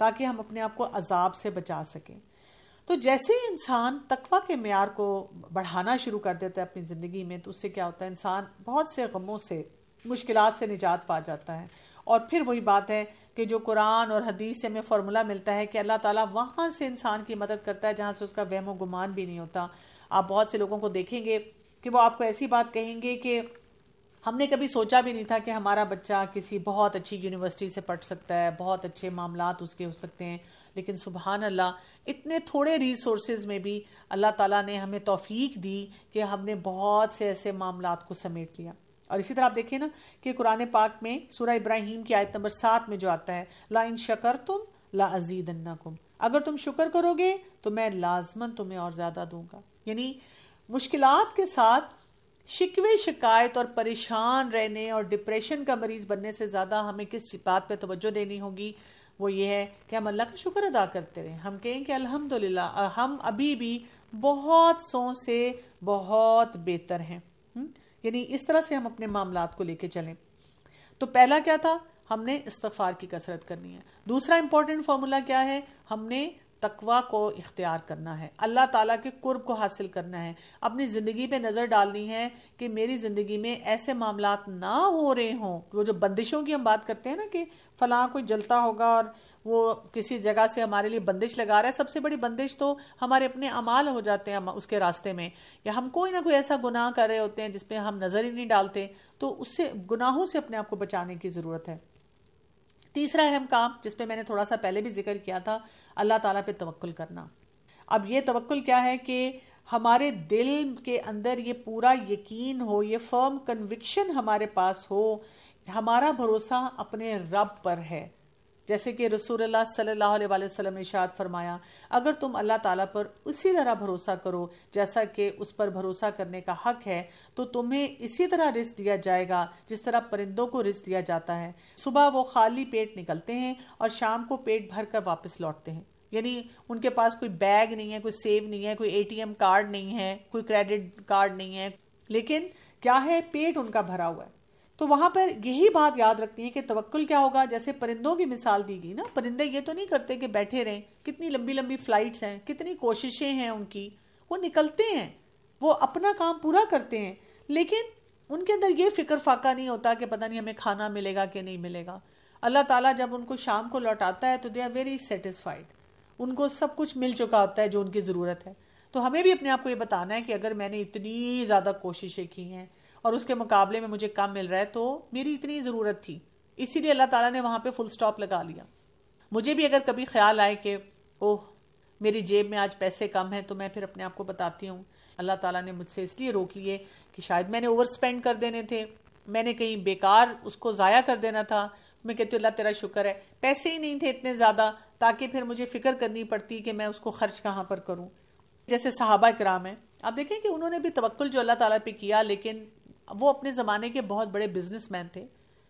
تاکہ ہم اپنے آپ کو عذاب سے بچا سکیں۔ تو جیسے ہی انسان تقویٰ کے معیار کو بڑھانا شروع کر دیتا ہے اپنی زندگی میں، تو اس سے کیا ہوتا ہے، انسان بہت سے غموں سے، مشکلات سے نجات پا جاتا ہے۔ اور پھر وہی بات ہے کہ جو قرآن اور حدیث سے ہمیں فارمولا ملتا ہے کہ اللہ تعالیٰ وہاں سے انسان کی مدد کرتا ہے جہاں سے اس کا وہم و گمان بھی نہیں ہوتا۔ آپ بہت سے لوگوں کو دیکھیں گے کہ وہ آپ کو ایسی بات کہیں گے کہ ہم نے کبھی سوچا بھی نہیں تھا کہ ہمارا بچہ کسی بہت اچھی یونیورسٹی سے پڑھ سکتا ہے، بہت اچھے معاملات اس کے ہو سکتے ہیں، لیکن سبحان اللہ اتنے تھوڑے ریسورسز میں بھی اللہ تعالیٰ نے ہمیں توفیق دی کہ ہم نے بہت سے ایسے معاملات کو سمیٹ لیا۔ اور اسی طرح آپ دیکھیں نا کہ قرآن پاک میں سورہ ابراہیم کی آیت نمبر 7 میں جو آتا ہے، لَإِن شَكَرْتُمْ لَأَزِيدَنَّكُمْ، اگر تم شکر کرو گے تو میں لازماً تمہیں اور زیادہ دوں گا۔ یعنی مشکلات کے ساتھ شکوے شکایت اور پریشان رہنے اور ڈپریشن کا مریض بننے سے زیادہ ہمیں کس بات پہ توجہ دینی ہوگی، وہ یہ ہے کہ ہم اللہ کا شکر ادا کرتے رہیں۔ ہم کہیں کہ الحمدللہ ہم ابھی بھی بہت سو سے بہت بہتر ہیں۔ یعنی اس طرح سے ہم اپنے معاملات کو لے کے چلیں۔ تو پہلا کیا تھا، ہم نے استغفار کی کثرت کرنی ہے۔ دوسرا امپورٹنٹ فارمولا کیا ہے، ہم نے تقویٰ کو اختیار کرنا ہے، اللہ تعالیٰ کے قرب کو حاصل کرنا ہے، اپنی زندگی پہ نظر ڈالنی ہے کہ میری زندگی میں ایسے معاملات نہ ہو رہے ہوں۔ وہ جو بندشوں کی ہم بات کرتے ہیں نا کہ فلاں کوئی جلتا ہوگا اور وہ کسی جگہ سے ہمارے لیے بندش لگا رہا ہے، سب سے بڑی بندش تو ہمارے اپنے اعمال ہو جاتے ہیں اس کے راستے میں، یا ہم کوئی نہ کوئی ایسا گناہ کر رہے ہوتے ہیں جس پہ ہم نظر ہی نہیں ڈالتے، تو اس سے گناہوں سے اپنے آپ کو بچانے کی ضرورت ہے۔ تیسرا اہم کام جس پہ میں نے تھوڑا سا پہلے بھی ذکر کیا تھا، اللہ تعالیٰ پہ توکل کرنا۔ اب یہ توکل کیا ہے کہ ہمارے دل کے اندر یہ پورا یقین ہو، یہ فرم کنوکشن ہمارے پاس ہو، ہمارا بھروسہ اپنے رب پر ہے۔ جیسے کہ رسول اللہ صلی اللہ علیہ وسلم نے ارشاد فرمایا، اگر تم اللہ تعالیٰ پر اسی طرح بھروسہ کرو جیسا کہ اس پر بھروسہ کرنے کا حق ہے، تو تمہیں اسی طرح رزق دیا جائے گا جس طرح پرندوں کو رزق دیا جاتا ہے۔ صبح وہ خالی پیٹ نکلتے ہیں اور شام کو پیٹ بھر کر واپس لوٹتے ہیں۔ یعنی ان کے پاس کوئی بیگ نہیں ہے، کوئی سیو نہیں ہے، کوئی ATM کارڈ نہیں ہے، کوئی کریڈٹ کارڈ نہیں ہے، لیکن کیا ہے، پیٹ ان کا بھرا ہوا ہے۔ تو وہاں پر یہی بات یاد رکھنی ہے کہ توکل کیا ہوگا، جیسے پرندوں کی مثال دی گئی نا، پرندے یہ تو نہیں کرتے کہ بیٹھے رہیں، کتنی لمبی لمبی فلائٹس ہیں، کتنی کوششیں ہیں ان کی، وہ نکلتے ہیں، وہ اپنا کام پورا کرتے ہیں، لیکن ان کے اندر یہ فکر فاقہ نہیں ہوتا کہ پتہ نہیں ہمیں کھانا ملے گا کہ نہیں ملے گا۔ اللہ تعالیٰ جب ان کو شام کو لوٹاتا ہے تو دے آر ویری سیٹسفائیڈ، ان کو سب کچھ مل چکا ہوتا ہے جو ان کی ضرورت ہے۔ تو ہمیں بھی اپنے آپ کو یہ بتانا ہے کہ اگر میں نے اتنی زیادہ کوششیں کی ہیں اور اس کے مقابلے میں مجھے کم مل رہا ہے تو میری اتنی ضرورت تھی، اسی لیے اللہ تعالیٰ نے وہاں پہ فل سٹاپ لگا لیا۔ مجھے بھی اگر کبھی خیال آئے کہ اوہ میری جیب میں آج پیسے کم ہیں، تو میں پھر اپنے آپ کو بتاتی ہوں اللہ تعالیٰ نے مجھ سے اس لیے روک لیے کہ شاید میں نے اوور سپینڈ کر دینے تھے، میں نے کہیں بیکار اس کو ضائع کر دینا تھا۔ میں کہتی ہوں اللہ تیرا شکر ہے پیسے ہی نہیں تھے اتنے زیادہ، تاکہ پھر مجھے فکر کرنی پڑتی کہ میں اس کو خرچ کہاں پر کروں۔ جیسے صحابہ کرام ہیں، آپ دیکھیں کہ انہوں نے بھی توکل جو اللہ تعالیٰ پہ کیا، لیکن وہ اپنے زمانے کے بہت بڑے بزنس مین تھے،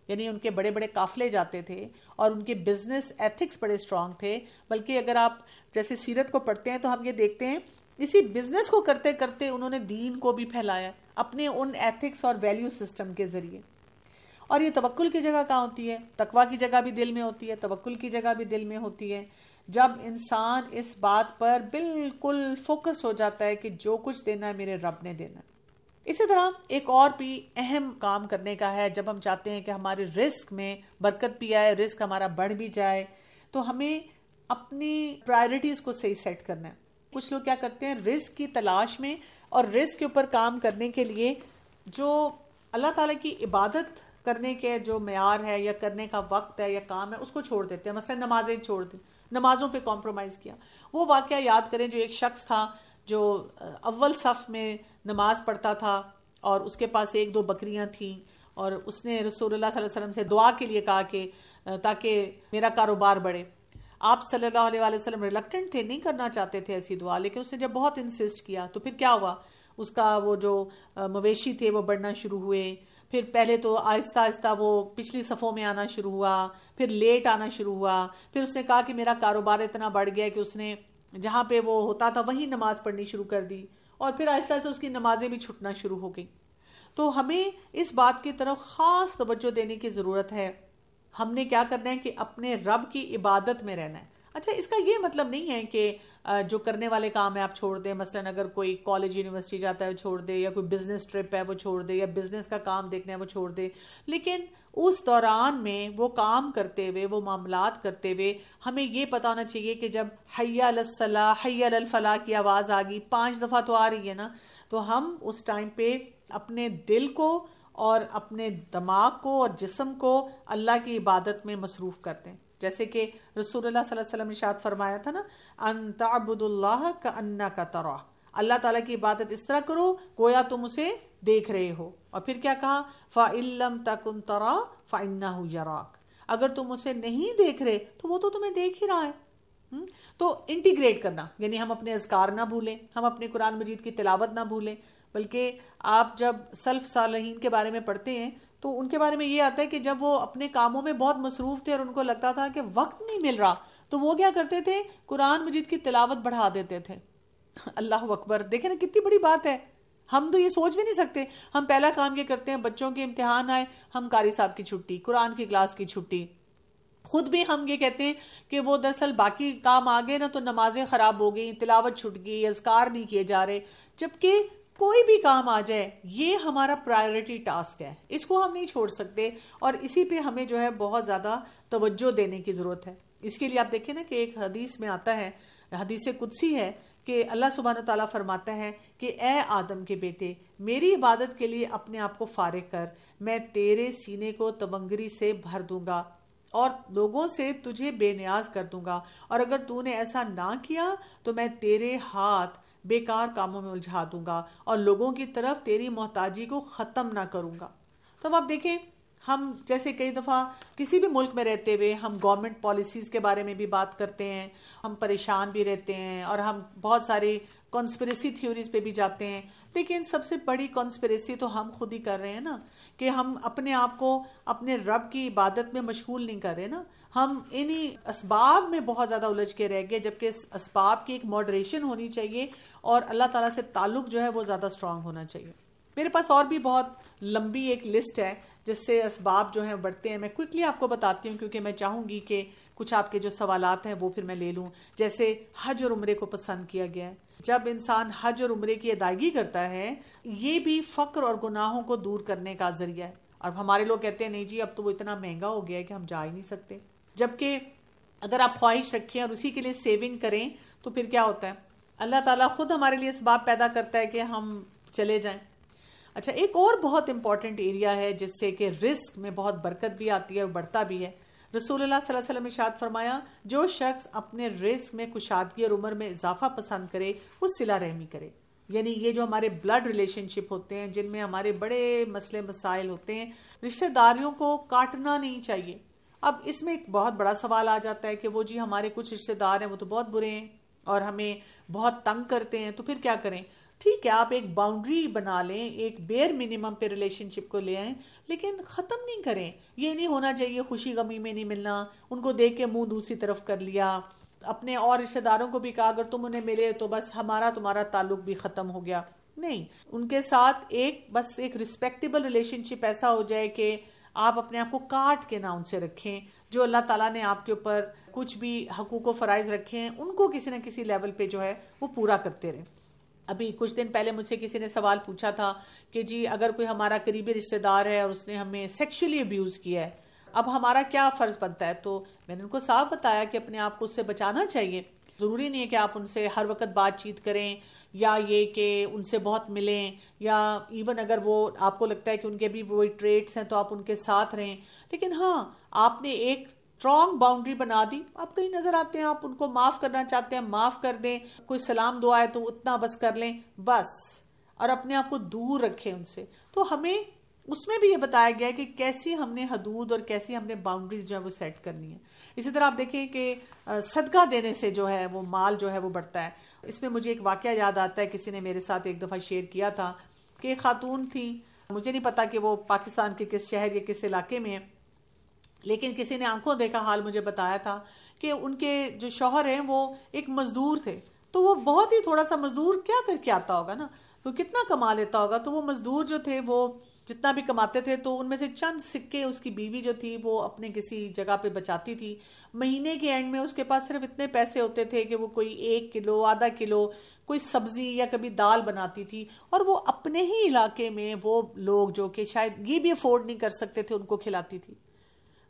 یعنی ان کے بڑے بڑے قافلے جاتے تھے اور ان کے بزنس ایتھکس بڑے سٹرونگ تھے۔ بلکہ اگر آپ جیسے سیرت کو پڑھتے ہیں تو ہم یہ دیکھتے ہیں اسی بزنس کو کرتے کرتے انہوں نے دین کو بھی پھیلایا اپنے ان ایتھکس اور ویلیو سسٹم کے ذریعے۔ اور یہ توکل کی جگہ کہاں ہوتی ہے، تقویٰ کی جگہ بھی دل میں ہوتی ہے، توکل کی جگہ بھی دل میں ہوتی ہے، جب انسان اس بات پر بالکل فوکس ہو جاتا ہے کہ جو کچھ دینا ہے میرے رب نے دینا ہے۔ اسی طرح ایک اور بھی اہم کام کرنے کا ہے، جب ہم چاہتے ہیں کہ ہمارے رزق میں برکت بھی آئے، رزق ہمارا بڑھ بھی جائے، تو ہمیں اپنی پرائرٹیز کو صحیح سیٹ کرنا ہے۔ کچھ لوگ کیا کرتے ہیں، رزق کی تلاش میں اور رزق کے اوپر کام کرنے کے لیے جو اللہ تعالیٰ کی عبادت کرنے کے جو معیار ہے یا کرنے کا وقت ہے یا کام ہے اس کو چھوڑ دیتے ہیں۔ مثلا نمازیں چھوڑ دیں، نمازوں پہ کمپرومائز کیا۔ وہ واقعہ یاد کریں جو ایک شخص تھا جو اول صف میں نماز پڑھتا تھا اور اس کے پاس 1-2 بکریاں تھیں، اور اس نے رسول اللہ صلی اللہ علیہ وسلم سے دعا کے لیے کہا کہ تاکہ میرا کاروبار بڑھے۔ آپ صلی اللہ علیہ وسلم ریلکٹنٹ تھے، نہیں کرنا چاہتے تھے ایسی دعا، لیکن اس نے جب بہت انسسٹ کیا تو پھر کیا ہوا، اس کا وہ جو مویشی تھے وہ بڑھنا شروع ہوئے، پھر پہلے تو آہستہ آہستہ وہ پچھلی صفوں میں آنا شروع ہوا، پھر لیٹ آنا شروع ہوا، پھر اس نے کہا کہ میرا کاروبار اتنا بڑھ گیا کہ اس نے جہاں پہ وہ ہوتا تھا وہیں نماز پڑھنی شروع کر دی، اور پھر آہستہ آہستہ اس کی نمازیں بھی چھٹنا شروع ہو گئی۔ تو ہمیں اس بات کی طرف خاص توجہ دینے کی ضرورت ہے۔ ہم نے کیا کرنا ہے کہ اپنے رب کی عبادت میں رہنا ہے، اچھا اس کا یہ مطلب نہیں ہے کہ جو کرنے والے کام ہے آپ چھوڑ دیں، مثلاً اگر کوئی کالج یونیورسٹی جاتا ہے وہ چھوڑ دے، یا کوئی بزنس ٹرپ ہے وہ چھوڑ دے، یا بزنس کا کام دیکھنا ہے وہ چھوڑ دے، لیکن اس دوران میں وہ کام کرتے ہوئے، وہ معاملات کرتے ہوئے ہمیں یہ پتہ ہونا چاہیے کہ جب حی علی الصلاح حی علی الفلاح کی آواز آ گئی، 5 دفعہ تو آ رہی ہے نا، تو ہم اس ٹائم پہ اپنے دل کو اور اپنے دماغ کو اور جسم کو اللہ کی عبادت میں مصروف کرتے ہیں. جیسے کہ رسول اللہ صلی اللہ علیہ وسلم نے ارشاد فرمایا تھا نا، ان تعبد اللہ کأنک تراہ، اللہ تعالیٰ کی عبادت اس طرح کرو گویا تم اسے دیکھ رہے ہو. اور پھر کیا کہا، فَإِن لَّمْ تَكُن تَرَاهُ فَإِنَّهُ يَرَاكَ، اگر تم اسے نہیں دیکھ رہے تو وہ تو تمہیں دیکھ ہی رہا ہے. تو انٹیگریٹ کرنا، یعنی ہم اپنے اذکار نہ بھولیں، ہم اپنے قرآن مجید کی تلاوت نہ بھولیں، بلکہ آپ جب سلف صالحین کے بارے میں پڑھتے ہیں تو ان کے بارے میں یہ آتا ہے کہ جب وہ اپنے کاموں میں بہت مصروف تھے اور ان کو لگتا تھا کہ وقت نہیں مل رہا، تو وہ کیا کرتے تھے، قرآن مجید کی تلاوت بڑھا دیتے تھے. اللہ اکبر، دیکھیں نا کتنی بڑی بات ہے. ہم تو یہ سوچ بھی نہیں سکتے. ہم پہلا کام یہ کرتے ہیں، بچوں کے امتحان آئے، ہم قاری صاحب کی چھٹی، قرآن کی کلاس کی چھٹی. خود بھی ہم یہ کہتے ہیں کہ وہ دراصل باقی کام آگے نا تو نمازیں خراب ہو گئی، تلاوت چھٹ گئی، اذکار نہیں کیے جا رہے. جبکہ کوئی بھی کام آ جائے یہ ہمارا پرائیورٹی ٹاسک ہے، اس کو ہم نہیں چھوڑ سکتے، اور اسی پہ ہمیں جو ہے بہت زیادہ توجہ دینے کی ضرورت ہے. اس کے لیے آپ دیکھیں نا کہ ایک حدیث میں آتا ہے، حدیث قدسی ہے، کہ اللہ سبحانہ وتعالیٰ فرماتا ہے کہ اے آدم کے بیٹے، میری عبادت کے لیے اپنے آپ کو فارغ کر، میں تیرے سینے کو تونگری سے بھر دوں گا اور لوگوں سے تجھے بے نیاز کر دوں گا، اور اگر تو نے ایسا نہ کیا تو میں تیرے ہاتھ بیکار کاموں میں الجھا دوں گا اور لوگوں کی طرف تیری محتاجی کو ختم نہ کروں گا. تو اب آپ دیکھیں، ہم جیسے کئی دفعہ کسی بھی ملک میں رہتے ہوئے ہم گورنمنٹ پالیسیز کے بارے میں بھی بات کرتے ہیں، ہم پریشان بھی رہتے ہیں، اور ہم بہت ساری کانسپریسی تھیوریز پہ بھی جاتے ہیں، لیکن سب سے بڑی کانسپریسی تو ہم خود ہی کر رہے ہیں نا، کہ ہم اپنے آپ کو اپنے رب کی عبادت میں مشغول نہیں کر رہے نا. ہم انہی اسباب میں بہت زیادہ الجھ کے رہ گئے، جبکہ اس اسباب کی ایک ماڈریشن ہونی چاہیے اور اللہ تعالیٰ سے تعلق جو ہے وہ زیادہ اسٹرانگ ہونا چاہیے. میرے پاس اور بھی بہت لمبی ایک لسٹ ہے جس سے اسباب جو ہیں بڑھتے ہیں. میں کوئکلی آپ کو بتاتی ہوں کیونکہ میں چاہوں گی کہ کچھ آپ کے جو سوالات ہیں وہ پھر میں لے لوں. جیسے حج اور عمرے کو پسند کیا گیا ہے. جب انسان حج اور عمرے کی ادائیگی کرتا ہے، یہ بھی فقر اور گناہوں کو دور کرنے کا ذریعہ ہے. اور ہمارے لوگ کہتے ہیں نہیں جی اب تو وہ اتنا مہنگا ہو گیا ہے کہ ہم جا ہی نہیں سکتے. جبکہ اگر آپ خواہش رکھیں اور اسی کے لیے سیونگ کریں تو پھر کیا ہوتا ہے، اللہ تعالیٰ خود ہمارے لیے اسباب پیدا کرتا ہے کہ ہم چلے جائیں. اچھا، ایک اور بہت امپورٹنٹ ایریا ہے جس سے کہ رزق میں بہت برکت بھی آتی ہے اور بڑھتا بھی ہے. رسول اللہ صلی اللہ علیہ وسلم نے ارشاد فرمایا، جو شخص اپنے رزق میں کشادگی اور عمر میں اضافہ پسند کرے وہ صلہ رحمی کرے. یعنی یہ جو ہمارے بلڈ ریلیشن شپ ہوتے ہیں، جن میں ہمارے بڑے مسئلے مسائل ہوتے ہیں، رشتہ داریوں کو کاٹنا نہیں چاہیے. اب اس میں ایک بہت بڑا سوال آ جاتا ہے کہ وہ جی ہمارے کچھ رشتہ دار ہیں وہ تو بہت برے ہیں اور ہمیں بہت تنگ کرتے ہیں، تو پھر کیا کریں؟ ٹھیک ہے، آپ ایک باؤنڈری بنا لیں، ایک بیئر منیمم پہ ریلیشن شپ کو لے آئیں، لیکن ختم نہیں کریں. یہ نہیں ہونا چاہیے خوشی غمی میں نہیں ملنا، ان کو دیکھ کے منہ دوسری طرف کر لیا. اپنے اور رشتہ داروں کو بھی کہا اگر تم انہیں ملے تو بس ہمارا تمہارا تعلق بھی ختم ہو گیا. نہیں، ان کے ساتھ بس ایک رسپیکٹیبل ریلیشن شپ ایسا ہو جائے کہ آپ اپنے آپ کو کاٹ کے نہ ان سے رکھیں. جو اللہ تعالیٰ نے آپ کے اوپر کچھ بھی حقوق و فرائض رکھے ہیں ان کو کسی نہ کسی لیول پہ جو ہے وہ پورا کرتے رہیں. ابھی کچھ دن پہلے مجھ سے کسی نے سوال پوچھا تھا کہ جی اگر کوئی ہمارا قریبی رشتہ دار ہے اور اس نے ہمیں سیکشلی ابیوز کیا ہے، اب ہمارا کیا فرض بنتا ہے؟ تو میں نے ان کو صاف بتایا کہ اپنے آپ کو اس سے بچانا چاہیے. ضروری نہیں ہے کہ آپ ان سے ہر وقت بات چیت کریں یا یہ کہ ان سے بہت ملیں، یا ایون اگر وہ آپ کو لگتا ہے کہ ان کے بھی وہی ٹریٹس ہیں تو آپ ان کے ساتھ رہیں. لیکن ہاں، آپ نے ایک اسٹرانگ باؤنڈری بنا دی. آپ کہیں نظر آتے ہیں، آپ ان کو معاف کرنا چاہتے ہیں، معاف کر دیں. کوئی سلام دعا ہے تو اتنا بس کر لیں بس، اور اپنے آپ کو دور رکھیں ان سے. تو ہمیں اس میں بھی یہ بتایا گیا ہے کہ کیسی ہم نے حدود اور کیسی ہم نے باؤنڈریز جو ہے وہ سیٹ کرنی ہے. اسی طرح آپ دیکھیں کہ صدقہ دینے سے جو ہے وہ مال جو ہے وہ بڑھتا ہے. اس میں مجھے ایک واقعہ یاد آتا ہے، کسی نے میرے ساتھ ایک دفعہ شیئر کیا تھا کہ ایک خاتون تھی، مجھے نہیں پتا کہ وہ پاکستان کے کس شہر یا کس علاقے میں ہے، لیکن کسی نے آنکھوں دیکھا حال مجھے بتایا تھا کہ ان کے جو شوہر ہیں وہ ایک مزدور تھے. تو وہ بہت ہی تھوڑا سا مزدور کیا کر کے آتا ہوگا نا، تو کتنا کما لیتا ہوگا. تو وہ مزدور جو تھے وہ جتنا بھی کماتے تھے تو ان میں سے چند سکے اس کی بیوی جو تھی وہ اپنے کسی جگہ پہ بچاتی تھی. مہینے کے اینڈ میں اس کے پاس صرف اتنے پیسے ہوتے تھے کہ وہ کوئی 1 کلو آدھا کلو کوئی سبزی یا کبھی دال بناتی تھی, اور وہ اپنے ہی علاقے میں وہ لوگ جو کہ شاید یہ بھی افورڈ نہیں کر سکتے تھے ان کو کھلاتی تھی.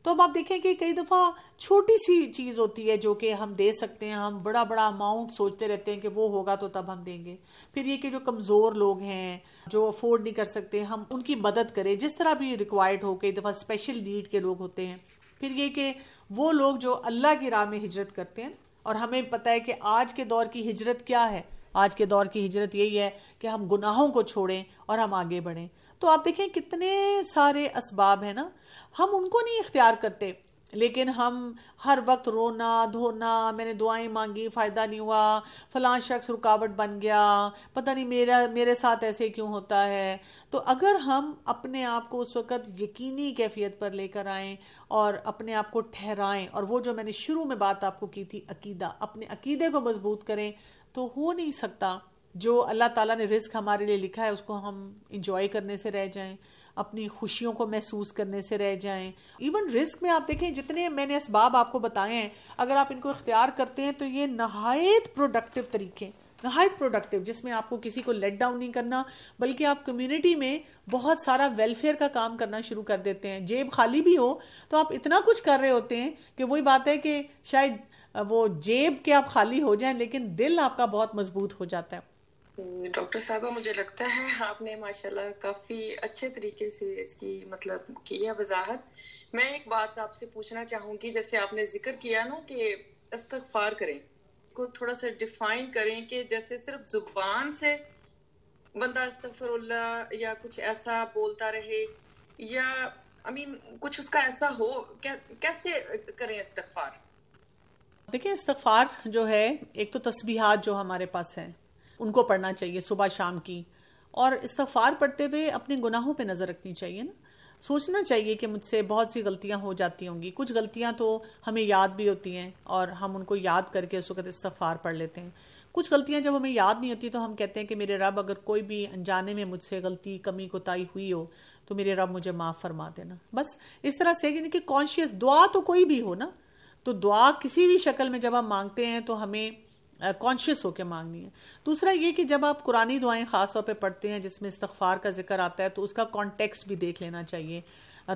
تو اب آپ دیکھیں کہ کئی دفعہ چھوٹی سی چیز ہوتی ہے جو کہ ہم دے سکتے ہیں, ہم بڑا بڑا اماؤنٹ سوچتے رہتے ہیں کہ وہ ہوگا تو تب ہم دیں گے. پھر یہ کہ جو کمزور لوگ ہیں جو افورڈ نہیں کر سکتے ہم ان کی مدد کریں جس طرح بھی ریکوائرڈ ہو. کئی دفعہ اسپیشل نیڈ کے لوگ ہوتے ہیں. پھر یہ کہ وہ لوگ جو اللہ کی راہ میں ہجرت کرتے ہیں, اور ہمیں پتہ ہے کہ آج کے دور کی ہجرت کیا ہے. آج کے دور کی ہجرت یہی ہے کہ ہم گناہوں کو چھوڑیں اور ہم آگے بڑھیں. تو آپ دیکھیں کتنے سارے اسباب ہیں نا, ہم ان کو نہیں اختیار کرتے, لیکن ہم ہر وقت رونا دھونا, میں نے دعائیں مانگی فائدہ نہیں ہوا, فلاں شخص رکاوٹ بن گیا, پتہ نہیں میرے ساتھ ایسے کیوں ہوتا ہے. تو اگر ہم اپنے آپ کو اس وقت یقینی کیفیت پر لے کر آئیں اور اپنے آپ کو ٹھہرائیں, اور وہ جو میں نے شروع میں بات آپ کو کی تھی عقیدہ, اپنے عقیدے کو مضبوط کریں, تو ہو نہیں سکتا جو اللہ تعالیٰ نے رزق ہمارے لیے لکھا ہے اس کو ہم انجوائے کرنے سے رہ جائیں, اپنی خوشیوں کو محسوس کرنے سے رہ جائیں. ایون رزق میں آپ دیکھیں جتنے میں نے اسباب آپ کو بتائے ہیں, اگر آپ ان کو اختیار کرتے ہیں تو یہ نہایت پروڈکٹیو طریقے, نہایت پروڈکٹیو, جس میں آپ کو کسی کو لیٹ ڈاؤن نہیں کرنا, بلکہ آپ کمیونٹی میں بہت سارا ویلفیئر کا کام کرنا شروع کر دیتے ہیں. جیب خالی بھی ہو تو آپ اتنا کچھ کر رہے ہوتے ہیں کہ وہی بات ہے کہ شاید وہ جیب کے آپ خالی ہو جائیں لیکن دل آپ کا بہت مضبوط ہو جاتا ہے. ڈاکٹر صاحبہ مجھے لگتا ہے آپ نے ماشاءاللہ کافی اچھے طریقے سے اس کی مطلب کی ہے وضاحت. میں ایک بات آپ سے پوچھنا چاہوں گی, جیسے آپ نے ذکر کیا نا کہ استغفار کریں, کو تھوڑا سا ڈیفائن کریں کہ جیسے صرف زبان سے بندہ استغفر اللہ یا کچھ ایسا بولتا رہے, یا کچھ اس کا ایسا ہو, کیسے کریں استغفار؟ دیکھیں استغفار جو ہے, ایک تو تسبیحات جو ہمارے پاس ہیں ان کو پڑھنا چاہیے صبح شام کی, اور استغفار پڑھتے ہوئے اپنے گناہوں پہ نظر رکھنی چاہیے نا. سوچنا چاہیے کہ مجھ سے بہت سی غلطیاں ہو جاتی ہوں گی, کچھ غلطیاں تو ہمیں یاد بھی ہوتی ہیں اور ہم ان کو یاد کر کے اس وقت استغفار پڑھ لیتے ہیں. کچھ غلطیاں جب ہمیں یاد نہیں ہوتی تو ہم کہتے ہیں کہ میرے رب اگر کوئی بھی انجانے میں مجھ سے غلطی کمی کوتاہی ہوئی ہو تو میرے رب مجھے معاف فرما دینا. بس اس طرح سے کہ کانشیس دعا تو کوئی بھی ہو نا, تو دعا کسی بھی شکل میں جب ہم مانگتے ہیں تو ہمیں کانشیس ہو کے مانگنی ہے. دوسرا یہ کہ جب آپ قرآنی دعائیں خاص طور پہ پڑھتے ہیں جس میں استغفار کا ذکر آتا ہے تو اس کا کانٹیکسٹ بھی دیکھ لینا چاہیے,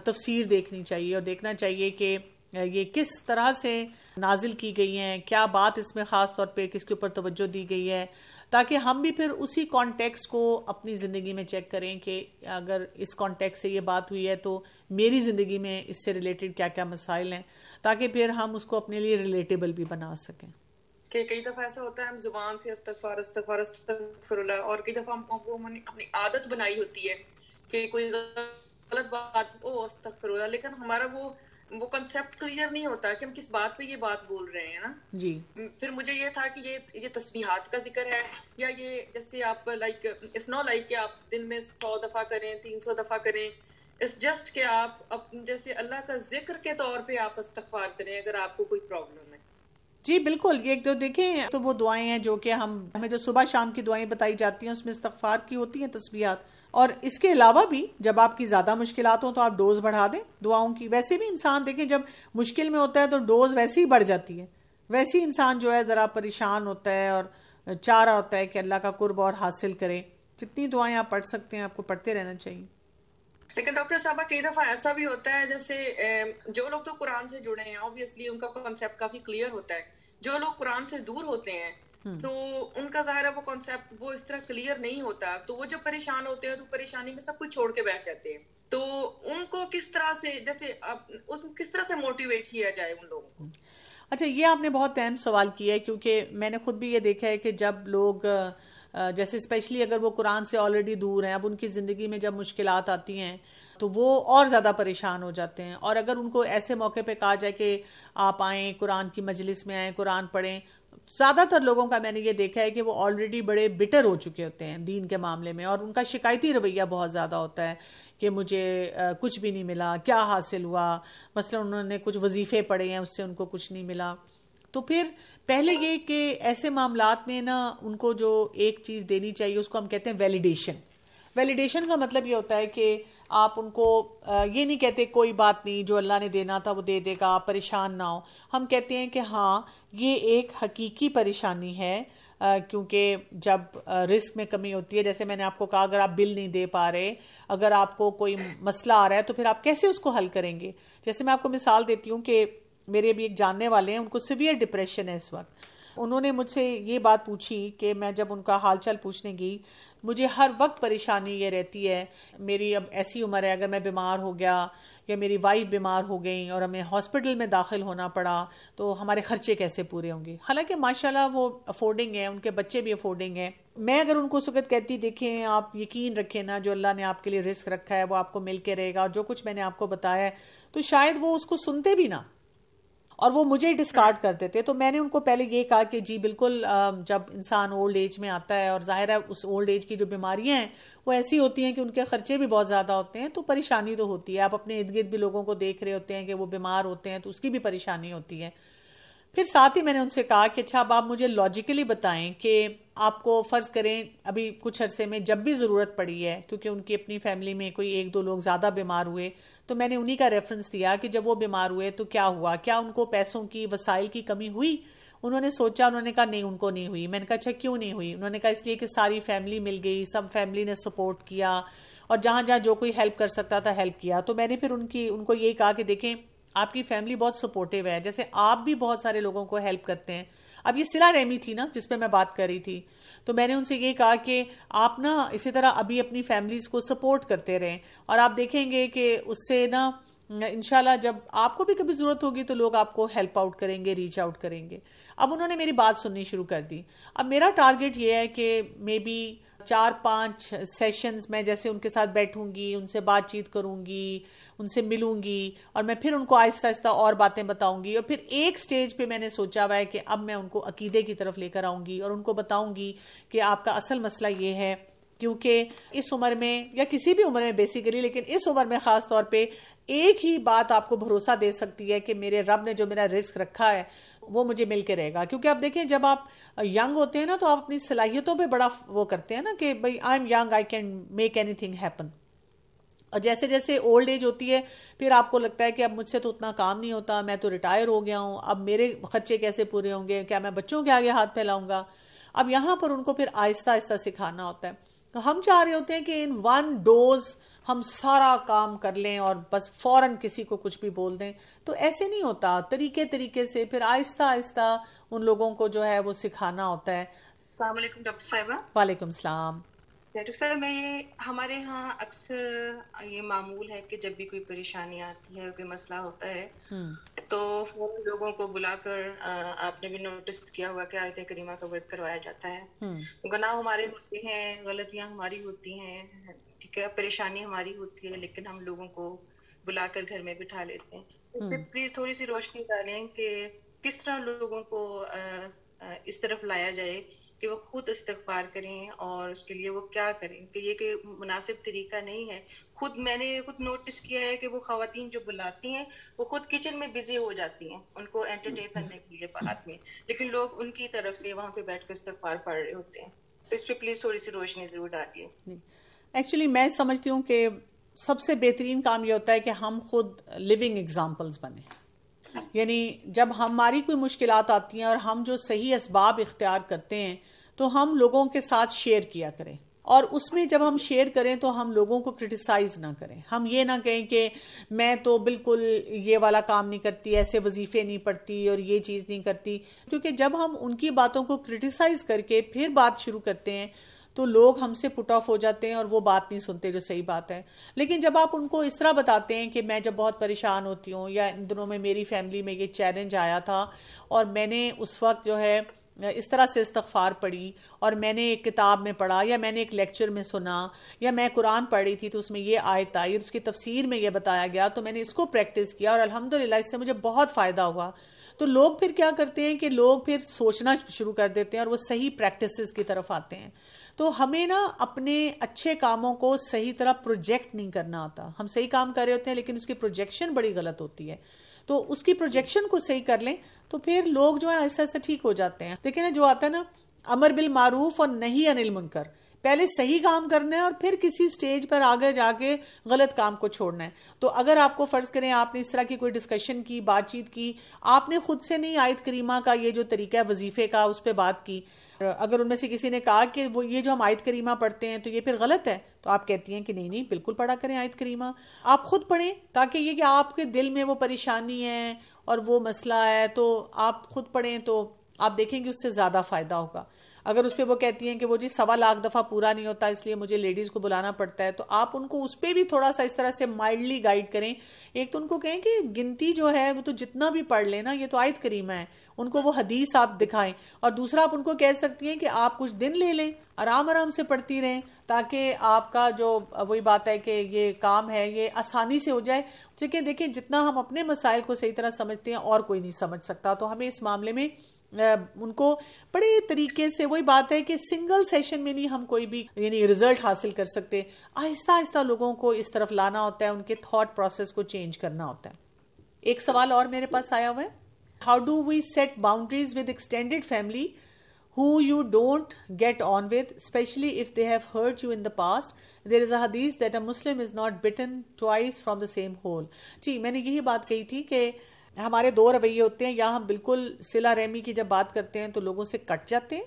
تفسیر دیکھنی چاہیے, اور دیکھنا چاہیے کہ یہ کس طرح سے نازل کی گئی ہیں, کیا بات اس میں خاص طور پہ کس کے اوپر توجہ دی گئی ہے, تاکہ ہم بھی پھر اسی کانٹیکسٹ کو اپنی زندگی میں چیک کریں کہ اگر اس کانٹیکسٹ سے یہ بات ہوئی ہے تو میری زندگی میں اس سے ریلیٹڈ کیا کیا مسائل ہیں, تاکہ پھر ہم اس کو اپنے لیے ریلیٹیبل بھی بنا سکیں. کہ کئی دفعہ ایسا ہوتا ہے ہم زبان سے استغفار استغفار استغفر اللہ, اور کئی دفعہ ہم اپنی عادت بنائی ہوتی ہے کہ کوئی غلط بات استغفر اللہ, لیکن ہمارا وہ کنسیپٹ کلیئر نہیں ہوتا کہ ہم کس بات پہ یہ بات بول رہے ہیں نا جی. پھر مجھے یہ تھا کہ یہ تسبیحات کا ذکر ہے, یا یہ جیسے آپ لائک اٹس نو لائک کہ آپ دن میں 100 دفعہ کریں 300 دفعہ کریں, اٹس جسٹ کہ آپ جیسے اللہ کا ذکر کے طور پہ آپ استغفار کریں اگر آپ کو کوئی پرابلم ہے. جی بالکل, یہ تو دیکھیں تو وہ دعائیں ہیں جو کہ ہمیں جو صبح شام کی دعائیں بتائی جاتی ہیں اس میں استغفار کی ہوتی ہیں تسبیحات, اور اس کے علاوہ بھی جب آپ کی زیادہ مشکلات ہوں تو آپ ڈوز بڑھا دیں دعاؤں کی. ویسے بھی انسان دیکھیں جب مشکل میں ہوتا ہے تو ڈوز ویسے ہی بڑھ جاتی ہے, ویسے ہی انسان جو ہے ذرا پریشان ہوتا ہے اور چاہ رہا ہوتا ہے کہ اللہ کا قرب اور حاصل کرے. جتنی دعائیں آپ پڑھ سکتے ہیں آپ کو پڑھتے رہنا چاہیے. لیکن ڈاکٹر صاحبہ کئی دفعہ ایسا بھی ہوتا ہے جیسے جو لوگ تو قرآن سے جڑے ہیں obviously ان کا کانسیپٹ کافی کلیئر ہوتا ہے, جو لوگ قرآن سے دور ہوتے ہیں تو ان کا ظاہر ہے وہ کانسیپٹ وہ اس طرح کلیئر نہیں ہوتا, تو وہ جو پریشان ہوتے ہیں تو پریشانی میں سب کچھ چھوڑ کے بیٹھ جاتے ہیں. تو ان کو کس طرح سے جیسے کس طرح سے موٹیویٹ کیا جائے ان لوگوں کو؟ اچھا, یہ آپ نے بہت اہم سوال کیا ہے, کیونکہ میں نے خود بھی یہ دیکھا ہے کہ جب لوگ جیسے اسپیشلی اگر وہ قرآن سے آلریڈی دور ہیں, اب ان کی زندگی میں جب مشکلات آتی ہیں تو وہ اور زیادہ پریشان ہو جاتے ہیں. اور اگر ان کو ایسے موقع پہ کہا جائے کہ آپ آئیں قرآن کی مجلس میں آئیں قرآن پڑھیں, زیادہ تر لوگوں کا میں نے یہ دیکھا ہے کہ وہ آلریڈی بڑے بٹر ہو چکے ہوتے ہیں دین کے معاملے میں, اور ان کا شکایتی رویہ بہت زیادہ ہوتا ہے کہ مجھے کچھ بھی نہیں ملا, کیا حاصل ہوا, مثلا انہوں نے کچھ وظیفے پڑھے ہیں اس سے ان کو کچھ نہیں ملا. تو پھر پہلے یہ کہ ایسے معاملات میں نا ان کو جو ایک چیز دینی چاہیے اس کو ہم کہتے ہیں ویلیڈیشن. ویلیڈیشن کا مطلب یہ ہوتا ہے کہ آپ ان کو یہ نہیں کہتے کوئی بات نہیں، جو اللہ نے دینا تھا وہ دے دے گا، آپ پریشان نہ ہو. ہم کہتے ہیں کہ ہاں یہ ایک حقیقی پریشانی ہے، کیونکہ جب رزق میں کمی ہوتی ہے، جیسے میں نے آپ کو کہا اگر آپ بل نہیں دے پا رہے، اگر آپ کو کوئی مسئلہ آ رہا ہے تو پھر آپ کیسے اس کو حل کریں گے. جیسے میں آپ کو مثال دیتی ہوں کہ میرے بھی ایک جاننے والے ہیں، ان کو سیویئر ڈپریشن ہے اس وقت. انہوں نے مجھ سے یہ بات پوچھی کہ میں جب ان کا حال چال پوچھنے گئی، مجھے ہر وقت پریشانی یہ رہتی ہے، میری اب ایسی عمر ہے، اگر میں بیمار ہو گیا یا میری وائف بیمار ہو گئی اور ہمیں ہاسپٹل میں داخل ہونا پڑا تو ہمارے خرچے کیسے پورے ہوں گے. حالانکہ ماشاءاللہ وہ افورڈنگ ہیں، ان کے بچے بھی افورڈنگ ہیں. میں اگر ان کو اس وقت کہتی دیکھیں آپ یقین رکھیں نا، جو اللہ نے آپ کے لیے رزق رکھا ہے وہ آپ کو مل کے رہے گا، اور جو کچھ میں نے آپ کو بتایا ہے، تو شاید وہ اس کو سنتے بھی نہ، اور وہ مجھے ڈسکارڈ کر دیتے. تو میں نے ان کو پہلے یہ کہا کہ جی بالکل، جب انسان اولڈ ایج میں آتا ہے، اور ظاہر ہے اس اولڈ ایج کی جو بیماریاں ہیں وہ ایسی ہوتی ہیں کہ ان کے خرچے بھی بہت زیادہ ہوتے ہیں، تو پریشانی تو ہوتی ہے. آپ اپنے ارد گرد بھی لوگوں کو دیکھ رہے ہوتے ہیں کہ وہ بیمار ہوتے ہیں، تو اس کی بھی پریشانی ہوتی ہے. پھر ساتھ ہی میں نے ان سے کہا کہ اچھا اب آپ مجھے لاجیکلی بتائیں کہ آپ کو فرض کریں ابھی کچھ عرصے میں جب بھی ضرورت پڑی ہے، کیونکہ ان کی اپنی فیملی میں کوئی ایک دو لوگ زیادہ بیمار ہوئے، تو میں نے انہی کا ریفرنس دیا کہ جب وہ بیمار ہوئے تو کیا ہوا، کیا ان کو پیسوں کی وسائل کی کمی ہوئی. انہوں نے سوچا، انہوں نے کہا نہیں ان کو نہیں ہوئی. میں نے کہا اچھا کیوں نہیں ہوئی؟ انہوں نے کہا اس لیے کہ ساری فیملی مل گئی، سب فیملی نے سپورٹ کیا، اور جہاں جہاں جو کوئی ہیلپ کر سکتا تھا ہیلپ کیا. تو میں نے پھر ان کو یہی کہا کہ دیکھیں آپ کی فیملی بہت سپورٹیو ہے، جیسے آپ بھی بہت سارے لوگوں کو ہیلپ کرتے ہیں. اب یہ صلہ رحمی تھی نا جس پہ میں بات کر رہی تھی. تو میں نے ان سے یہ کہا کہ آپ نا اسی طرح ابھی اپنی فیملیز کو سپورٹ کرتے رہیں، اور آپ دیکھیں گے کہ اس سے نا انشاءاللہ جب آپ کو بھی کبھی ضرورت ہوگی تو لوگ آپ کو ہیلپ آؤٹ کریں گے، ریچ آؤٹ کریں گے. اب انہوں نے میری بات سننی شروع کر دی. اب میرا ٹارگٹ یہ ہے کہ مے بی 4-5 سیشنز میں جیسے ان کے ساتھ بیٹھوں گی، ان سے بات چیت کروں گی، ان سے ملوں گی، اور میں پھر ان کو آہستہ آہستہ اور باتیں بتاؤں گی. اور پھر ایک سٹیج پہ میں نے سوچا ہوا ہے کہ اب میں ان کو عقیدے کی طرف لے کر آؤں گی، اور ان کو بتاؤں گی کہ آپ کا اصل مسئلہ یہ ہے. کیونکہ اس عمر میں یا کسی بھی عمر میں بیسیکلی، لیکن اس عمر میں خاص طور پہ ایک ہی بات آپ کو بھروسہ دے سکتی ہے کہ میرے رب نے جو میرا رزق رکھا ہے وہ مجھے مل کے رہے گا. کیونکہ آپ دیکھیں جب آپ ینگ ہوتے ہیں نا تو آپ اپنی صلاحیتوں پہ بڑا وہ کرتے ہیں نا کہ بھئی I am young, I can make any thing happen. اور جیسے جیسے اولڈ ایج ہوتی ہے پھر آپ کو لگتا ہے کہ اب مجھ سے تو اتنا کام نہیں ہوتا، میں تو ریٹائر ہو گیا ہوں، اب میرے خرچے کیسے پورے ہوں گے، کیا میں بچوں کے آگے ہاتھ پھیلاؤں گا. اب یہاں پر ان کو پھر آہستہ آہستہ سکھانا ہوتا ہے. تو ہم چاہ رہے ہوتے ہیں کہ ان ون ڈوز ہم سارا کام کر لیں اور بس فوراً کسی کو کچھ بھی بول دیں. تو ایسے نہیں ہوتا، طریقے سے پھر آہستہ آہستہ ان لوگوں کو جو ہے وہ سکھانا ہوتا ہے. السلام علیکم ڈاکٹر صاحبہ. وعلیکم السلام. ڈاکٹر صاحب ہمارے ہاں اکثر یہ معمول ہے کہ جب بھی کوئی پریشانی آتی ہے، کوئی مسئلہ ہوتا ہے تو فوراً لوگوں کو بلا کر، آپ نے بھی نوٹس کیا ہوگا کہ آیت کریمہ کا ورد کروایا جاتا ہے. گناہ ہمارے ہوتے ہیں، غلطیاں ہماری ہوتی ہیں، ٹھیک ہے، پریشانی ہماری ہوتی ہے، لیکن ہم لوگوں کو بلا کر گھر میں بٹھا لیتے ہیں. پلیز تھوڑی سی روشنی ڈالیں کہ کس طرح لوگوں کو اس طرف لایا جائے کہ وہ خود استغفار کریں، اور اس کے لیے وہ کیا کریں کہ یہ کہ مناسب طریقہ نہیں ہے. میں نے خود نوٹس کیا ہے کہ وہ خواتین جو بلاتی ہیں وہ خود کچن میں بزی ہو جاتی ہیں ان کو انٹرٹین کرنے کے لیے بات میں، لیکن لوگ ان کی طرف سے وہاں پہ بیٹھ کر استغفار پڑھ رہے ہوتے ہیں. تو اس پہ پلیز تھوڑی سی روشنی ضرور ڈالیے. ایکچولی میں سمجھتی ہوں کہ سب سے بہترین کام یہ ہوتا ہے کہ ہم خود لیونگ ایگزامپلز بنیں. یعنی جب ہماری کوئی مشکلات آتی ہیں اور ہم جو صحیح اسباب اختیار کرتے ہیں تو ہم لوگوں کے ساتھ شیئر کیا کریں، اور اس میں جب ہم شیئر کریں تو ہم لوگوں کو کرٹیسائز نہ کریں. ہم یہ نہ کہیں کہ میں تو بالکل یہ والا کام نہیں کرتی، ایسے وظیفے نہیں پڑھتی اور یہ چیز نہیں کرتی. کیونکہ جب ہم ان کی باتوں کو کرٹیسائز کر کے پھر بات شروع کرتے ہیں تو لوگ ہم سے پٹ آف ہو جاتے ہیں اور وہ بات نہیں سنتے جو صحیح بات ہے. لیکن جب آپ ان کو اس طرح بتاتے ہیں کہ میں جب بہت پریشان ہوتی ہوں، یا ان دنوں میں میری فیملی میں یہ چیلنج آیا تھا اور میں نے اس وقت جو ہے اس طرح سے استغفار پڑھی، اور میں نے ایک کتاب میں پڑھا، یا میں نے ایک لیکچر میں سنا، یا میں قرآن پڑھ رہی تھی تو اس میں یہ آیت آئی اور اس کی تفسیر میں یہ بتایا گیا، تو میں نے اس کو پریکٹس کیا اور الحمدللہ اس سے مجھے بہت فائدہ ہوا. تو لوگ پھر کیا کرتے ہیں کہ لوگ پھر سوچنا شروع کر دیتے ہیں اور وہ صحیح پریکٹسز کی طرف آتے ہیں. تو ہمیں نا اپنے اچھے کاموں کو صحیح طرح پروجیکٹ نہیں کرنا آتا. ہم صحیح کام کر رہے ہوتے ہیں لیکن اس کی پروجیکشن بڑی غلط ہوتی ہے. تو اس کی پروجیکشن کو صحیح کر لیں تو پھر لوگ جو ہے ایسا ایسا ٹھیک ہو جاتے ہیں. دیکھیں نا جو آتا ہے نا امر بالمعروف اور نہی عن المنکر، پہلے صحیح کام کرنا ہے اور پھر کسی سٹیج پر آگے جا کے غلط کام کو چھوڑنا ہے. تو اگر آپ کو فرض کریں آپ نے اس طرح کی کوئی ڈسکشن کی، بات چیت کی، آپ نے خود سے نہیں آیت کریمہ کا یہ جو طریقہ ہے وظیفے کا اس پہ بات کی، اگر ان میں سے کسی نے کہا کہ وہ یہ جو ہم آیت کریمہ پڑھتے ہیں تو یہ پھر غلط ہے، تو آپ کہتی ہیں کہ نہیں نہیں بالکل پڑھا کریں آیت کریمہ. آپ خود پڑھیں تاکہ یہ کہ آپ کے دل میں وہ پریشانی ہے اور وہ مسئلہ ہے تو آپ خود پڑھیں، تو آپ دیکھیں گے اس سے زیادہ فائدہ ہوگا. اگر اس پہ وہ کہتی ہیں کہ وہ جی 1.25 دفعہ پورا نہیں ہوتا اس لیے مجھے لیڈیز کو بلانا پڑتا ہے، تو آپ ان کو اس پہ بھی تھوڑا سا اس طرح سے مائلڈلی گائیڈ کریں. ایک تو ان کو کہیں کہ گنتی جو ہے وہ تو جتنا بھی پڑھ لیں نا، یہ تو آیت کریمہ ہے، ان کو وہ حدیث آپ دکھائیں. اور دوسرا آپ ان کو کہہ سکتی ہیں کہ آپ کچھ دن لے لیں، آرام آرام سے پڑھتی رہیں، تاکہ آپ کا جو وہی بات ہے کہ یہ کام ہے یہ آسانی سے ہو جائے. کیونکہ دیکھیں جتنا ہم اپنے مسائل کو صحیح طرح سمجھتے ہیں اور کوئی نہیں سمجھ سکتا، تو ہمیں اس معاملے میں ان کو بڑے طریقے سے، وہی بات ہے کہ سنگل سیشن میں نہیں ہم کوئی بھی یعنی رزلٹ حاصل کر سکتے، آہستہ آہستہ لوگوں کو اس طرف لانا ہوتا ہے، ان کے تھاٹ پروسیس کو چینج کرنا ہوتا ہے. ایک سوال اور میرے پاس آیا ہوا ہے، how do we set boundaries with extended family who you don't get on with, especially if they have hurt you in the past. There is a hadith that a Muslim is not bitten twice from the same hole. جی میں نے یہی بات کہی تھی کہ ہمارے دو رویے ہوتے ہیں، یا ہم بالکل صلہ رحمی کی جب بات کرتے ہیں تو لوگوں سے کٹ جاتے ہیں،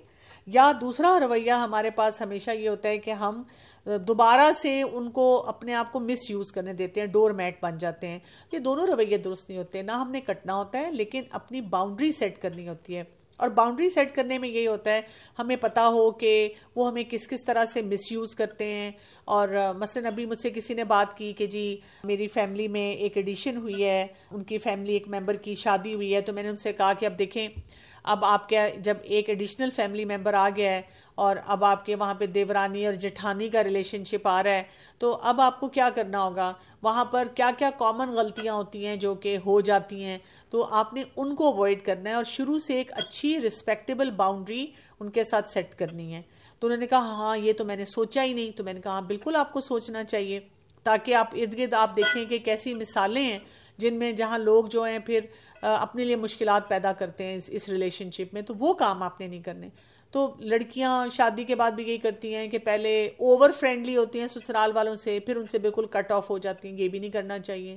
یا دوسرا رویہ ہمارے پاس ہمیشہ یہ ہوتا ہے کہ ہم دوبارہ سے ان کو اپنے آپ کو مس یوز کرنے دیتے ہیں، ڈور میٹ بن جاتے ہیں. یہ دونوں رویے درست نہیں ہوتے، نہ ہم نے کٹنا ہوتا ہے لیکن اپنی باؤنڈری سیٹ کرنی ہوتی ہے. اور باؤنڈری سیٹ کرنے میں یہی ہوتا ہے ہمیں پتہ ہو کہ وہ ہمیں کس کس طرح سے مس یوز کرتے ہیں. اور مثلا ابھی مجھ سے کسی نے بات کی کہ جی میری فیملی میں ایک ایڈیشن ہوئی ہے، ان کی فیملی ایک ممبر کی شادی ہوئی ہے، تو میں نے ان سے کہا کہ اب دیکھیں اب آپ کیا جب ایک ایڈیشنل فیملی ممبر آ گیا ہے اور اب آپ کے وہاں پہ دیورانی اور جٹھانی کا ریلیشن شپ آ رہا ہے، تو اب آپ کو کیا کرنا ہوگا، وہاں پر کیا کیا کامن غلطیاں ہوتی ہیں جو کہ ہو جاتی ہیں، تو آپ نے ان کو اوائڈ کرنا ہے اور شروع سے ایک اچھی رسپیکٹیبل باؤنڈری ان کے ساتھ سیٹ کرنی ہے. تو انہوں نے کہا ہاں یہ تو میں نے سوچا ہی نہیں. تو میں نے کہا بالکل آپ کو سوچنا چاہیے، تاکہ آپ ارد گرد آپ دیکھیں کہ کیسی مثالیں ہیں جن میں جہاں لوگ جو ہیں پھر اپنے لیے مشکلات پیدا کرتے ہیں اس ریلیشن شپ میں، تو وہ کام آپ نے نہیں کرنے. تو لڑکیاں شادی کے بعد بھی یہی کرتی ہیں کہ پہلے اوور فرینڈلی ہوتی ہیں سسرال والوں سے، پھر ان سے بالکل کٹ آف ہو جاتی ہیں. یہ بھی نہیں کرنا چاہیے.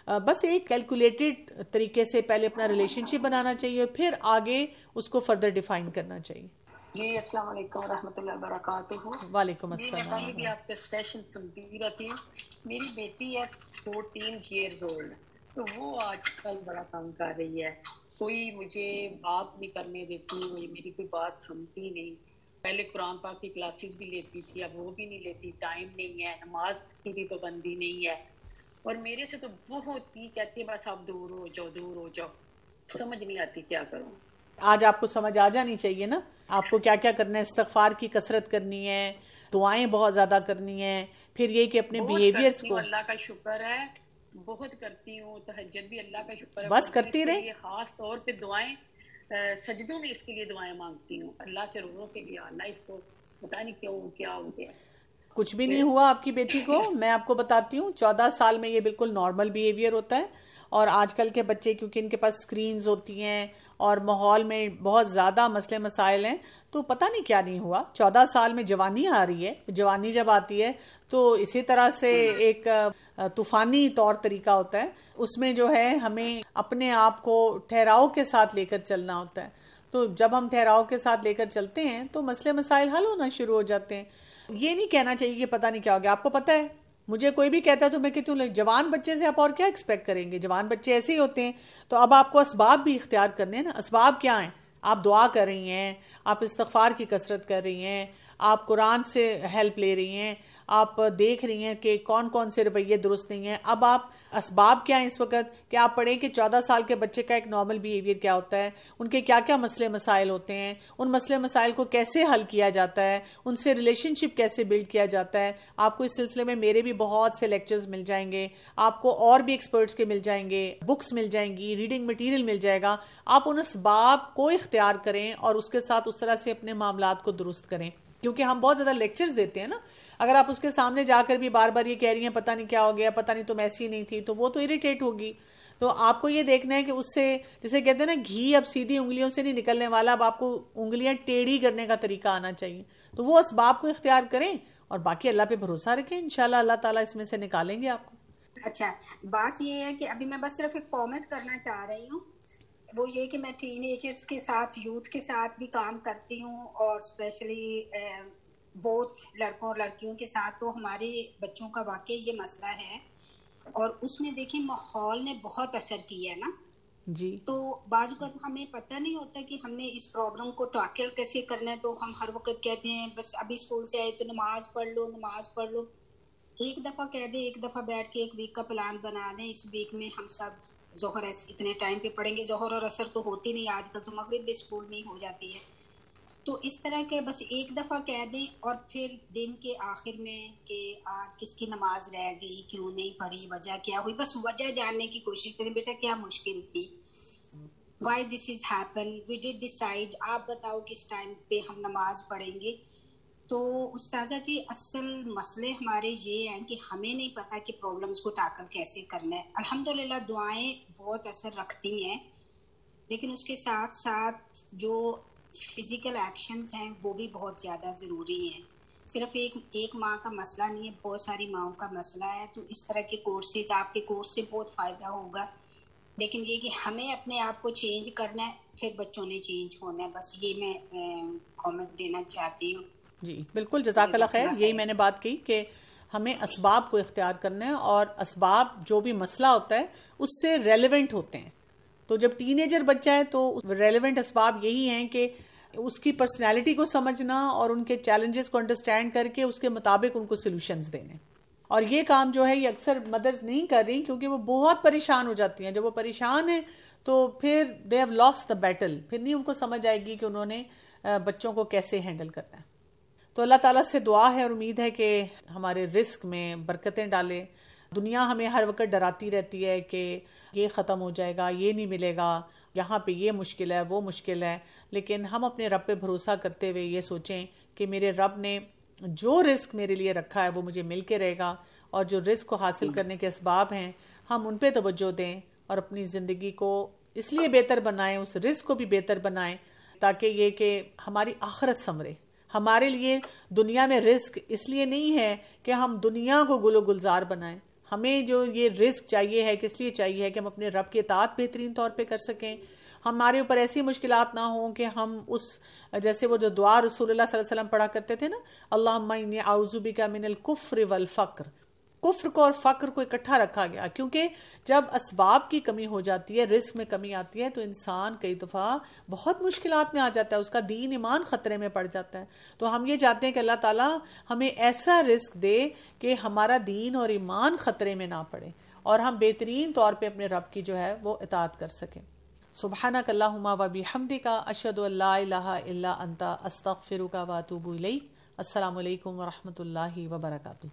بس ایک کیلکولیٹڈ طریقے سے پہلے اپنا ریلیشن شپ بنانا چاہیے، پھر آگے اس کو فردر ڈیفائن کرنا چاہیے. جی السلام علیکم ورحمۃ اللہ وبرکاتہ. وعلیکم میں السلام. پہلے بھی آپ کا سیشن سنتی رہتی ہوں. میری بیٹی ہے 14 ایئرز اولڈ، تو وہ آج کل بڑا تنگ کر رہی ہے. کوئی مجھے بات نہیں کرنے دیتی، میری کوئی بات سنتی نہیں. پہلے قرآن پاک کی کلاسز بھی لیتی تھی، اب وہ بھی نہیں لیتی، ٹائم نہیں ہے. نماز کی بھی پابندی نہیں ہے، اور میرے سے تو بہت ہی کہتی ہے بس آپ دور ہو جاؤ دور ہو جاؤ. سمجھ نہیں آتی کیا کروں. آج آپ کو سمجھ آ جانی چاہیے نا آپ کو کیا کیا کرنا ہے. استغفار کی کثرت کرنی ہے، دعائیں بہت زیادہ کرنی ہیں، پھر یہ کہ اپنے بیہیویئرز کو. اللہ کا شکر ہے بہت کرتی ہوں، تہجد بھی اللہ کا شکر ہے بس کرتی رہے. خاص طور پہ دعائیں سجدوں میں اس کے لیے دعائیں مانگتی ہوں اللہ سے، رو کے لیے اللہ اس کو پتہ نہیں کیوں کیا ہو گیا. کچھ بھی نہیں ہوا آپ کی بیٹی کو. میں آپ کو بتاتی ہوں 14 سال میں یہ بالکل نارمل بیہیویئر ہوتا ہے. اور آج کل کے بچے کیونکہ ان کے پاس سکرینز ہوتی ہیں اور ماحول میں بہت زیادہ مسئلے مسائل ہیں، تو پتہ نہیں کیا نہیں ہوا. 14 سال میں جوانی آ رہی ہے. جوانی جب آتی ہے تو اسی طرح سے ایک طوفانی طور طریقہ ہوتا ہے، اس میں جو ہے ہمیں اپنے آپ کو ٹھہراؤ کے ساتھ لے کر چلنا ہوتا ہے. تو جب ہم ٹھہراؤ کے ساتھ لے کر چلتے ہیں تو مسئلے مسائل حل ہونا شروع ہو جاتے ہیں. یہ نہیں کہنا چاہیے کہ پتہ نہیں کیا ہو گیا. آپ کو پتہ ہے مجھے کوئی بھی کہتا ہے تو میں کہتی ہوں جوان بچے سے آپ اور کیا ایکسپیکٹ کریں گے، جوان بچے ایسے ہی ہوتے ہیں. تو اب آپ کو اسباب بھی اختیار کرنے ہیں نا. اسباب کیا ہیں؟ آپ دعا کر رہی ہیں، آپ استغفار کی کثرت کر رہی ہیں، آپ قرآن سے ہیلپ لے رہی ہیں، آپ دیکھ رہی ہیں کہ کون کون سے رویے درست نہیں ہیں. اب آپ اسباب کیا ہیں اس وقت کہ آپ پڑھیں کہ 14 سال کے بچے کا ایک نارمل بیہیویئر کیا ہوتا ہے، ان کے کیا کیا مسئلے مسائل ہوتے ہیں، ان مسئلے مسائل کو کیسے حل کیا جاتا ہے، ان سے ریلیشن شپ کیسے بلڈ کیا جاتا ہے. آپ کو اس سلسلے میں میرے بھی بہت سے لیکچرز مل جائیں گے، آپ کو اور بھی ایکسپرٹس کے مل جائیں گے، بکس مل جائیں گی، ریڈنگ مٹیریل مل جائے گا. آپ ان اسباب کو اختیار کریں اور اس کے ساتھ اس طرح سے اپنے معاملات کو درست کریں. کیونکہ ہم بہت زیادہ لیکچرز دیتے ہیں نا، اگر آپ اس کے سامنے جا کر بھی بار بار یہ کہہ رہی ہیں پتہ نہیں کیا ہو گیا، پتہ نہیں تم ایسی نہیں تھی، تو وہ تو اریٹیٹ ہوگی. تو آپ کو یہ دیکھنا ہے کہ اس سے جسے کہتے ہیں نا گھی اب سیدھی انگلیوں سے نہیں نکلنے والا، اب آپ کو انگلیاں ٹیڑھی کرنے کا طریقہ آنا چاہیے. تو وہ اسباب کو اختیار کریں اور باقی اللہ پہ بھروسہ رکھیں، انشاءاللہ اللہ تعالیٰ اس میں سے نکالیں گے آپ کو۔ اچھا، بات یہ ہے کہ ابھی میں بس صرف ایک کامنٹ کرنا چاہ رہی ہوں، وہ یہ کہ میں ٹین ایجرز کے ساتھ، یوتھ کے ساتھ بھی کام کرتی ہوں، اور اسپیشلی بوتھ لڑکوں اور لڑکیوں کے ساتھ، تو ہمارے بچوں کا واقعی یہ مسئلہ ہے، اور اس میں دیکھیں ماحول نے بہت اثر کیا ہے نا جی، تو بعض اوقات ہمیں پتہ نہیں ہوتا کہ ہم نے اس پرابلم کو ٹیکل کیسے کرنا ہے، تو ہم ہر وقت کہتے ہیں بس ابھی اسکول سے آئے تو نماز پڑھ لو، نماز پڑھ لو۔ ایک دفعہ کہہ دیں، ایک دفعہ بیٹھ کے ایک ویک کا پلان بنا دیں، اس ویک میں ہم سب ظہر اتنے ٹائم پہ پڑھیں گے، ظہر اور عصر تو ہوتی نہیں، آج کل تو مغرب بھی اسکول میں ہو جاتی ہے، تو اس طرح کے بس ایک دفعہ کہہ دیں، اور پھر دن کے آخر میں کہ آج کس کی نماز رہ گئی، کیوں نہیں پڑھی، وجہ کیا ہوئی، بس وجہ جاننے کی کوشش کریں، بیٹا کیا مشکل تھی، why this is happen, we did decide، آپ بتاؤ کس ٹائم پہ ہم نماز پڑھیں گے۔ تو استاذہ جی اصل مسئلے ہمارے یہ ہیں کہ ہمیں نہیں پتہ کہ پرابلمس کو ٹیکل کیسے کرنا ہے۔ الحمدللہ دعائیں بہت اثر رکھتی ہیں، لیکن اس کے ساتھ ساتھ جو فزیکل ایکشنز ہیں وہ بھی بہت زیادہ ضروری ہیں۔ صرف ایک ماں کا مسئلہ نہیں ہے، بہت ساری ماؤں کا مسئلہ ہے، تو اس طرح کے کورسز، آپ کے کورس سے بہت فائدہ ہوگا، لیکن یہ کہ ہمیں اپنے آپ کو چینج کرنا ہے، پھر بچوں نے چینج ہونا ہے، بس یہ میں کامنٹ دینا چاہتی ہوں۔ جی بالکل، جزاک اللہ خیر۔ یہی میں نے بات کی کہ ہمیں اسباب کو اختیار کرنا ہے، اور اسباب جو بھی مسئلہ ہوتا ہے اس سے ریلیونٹ ہوتے ہیں۔ تو جب ٹین ایجر بچہ ہے تو ریلیونٹ اسباب یہی ہیں کہ اس کی پرسنالٹی کو سمجھنا اور ان کے چیلنجز کو انڈرسٹینڈ کر کے اس کے مطابق ان کو سلوشنز دینے، اور یہ کام جو ہے یہ اکثر مدرز نہیں کر رہی، کیونکہ وہ بہت پریشان ہو جاتی ہیں۔ جب وہ پریشان ہیں تو پھر they have lost the battle, پھر نہیں ان کو سمجھ آئے گی کہ انہوں نے بچوں کو کیسے ہینڈل کرنا ہے۔ تو اللہ تعالیٰ سے دعا ہے اور امید ہے کہ ہمارے رزق میں برکتیں ڈالے۔ دنیا ہمیں ہر وقت ڈراتی رہتی ہے کہ یہ ختم ہو جائے گا، یہ نہیں ملے گا، یہاں پہ یہ مشکل ہے، وہ مشکل ہے، لیکن ہم اپنے رب پہ بھروسہ کرتے ہوئے یہ سوچیں کہ میرے رب نے جو رزق میرے لیے رکھا ہے وہ مجھے مل کے رہے گا، اور جو رزق کو حاصل کرنے کے اسباب ہیں ہم ان پہ توجہ دیں اور اپنی زندگی کو اس لیے بہتر بنائیں، اس رزق کو بھی بہتر بنائیں، تاکہ یہ کہ ہماری آخرت سنورے۔ ہمارے لیے دنیا میں رزق اس لیے نہیں ہے کہ ہم دنیا کو گل و گلزار بنائیں، ہمیں جو یہ رزق چاہیے ہے کس لیے چاہیے ہے کہ ہم اپنے رب کی اطاعت بہترین طور پہ کر سکیں، ہمارے اوپر ایسی مشکلات نہ ہوں کہ ہم اس جیسے وہ جو دعا رسول اللہ صلی اللہ علیہ وسلم پڑھا کرتے تھے نا، اللہم انی اعوذ بک من الکفر والفقر، کفر کو اور فقر کو اکٹھا رکھا گیا، کیونکہ جب اسباب کی کمی ہو جاتی ہے، رزق میں کمی آتی ہے، تو انسان کئی دفعہ بہت مشکلات میں آ جاتا ہے، اس کا دین ایمان خطرے میں پڑ جاتا ہے۔ تو ہم یہ چاہتے ہیں کہ اللہ تعالیٰ ہمیں ایسا رزق دے کہ ہمارا دین اور ایمان خطرے میں نہ پڑے، اور ہم بہترین طور پہ اپنے رب کی جو ہے وہ اطاعت کر سکیں۔ سبحانک اللہم و بحمدک، اشہد ان لا الہ الا انت، استغفرک و اتوب الیک۔ السلام علیکم ورحمۃ اللہ وبرکاتہ۔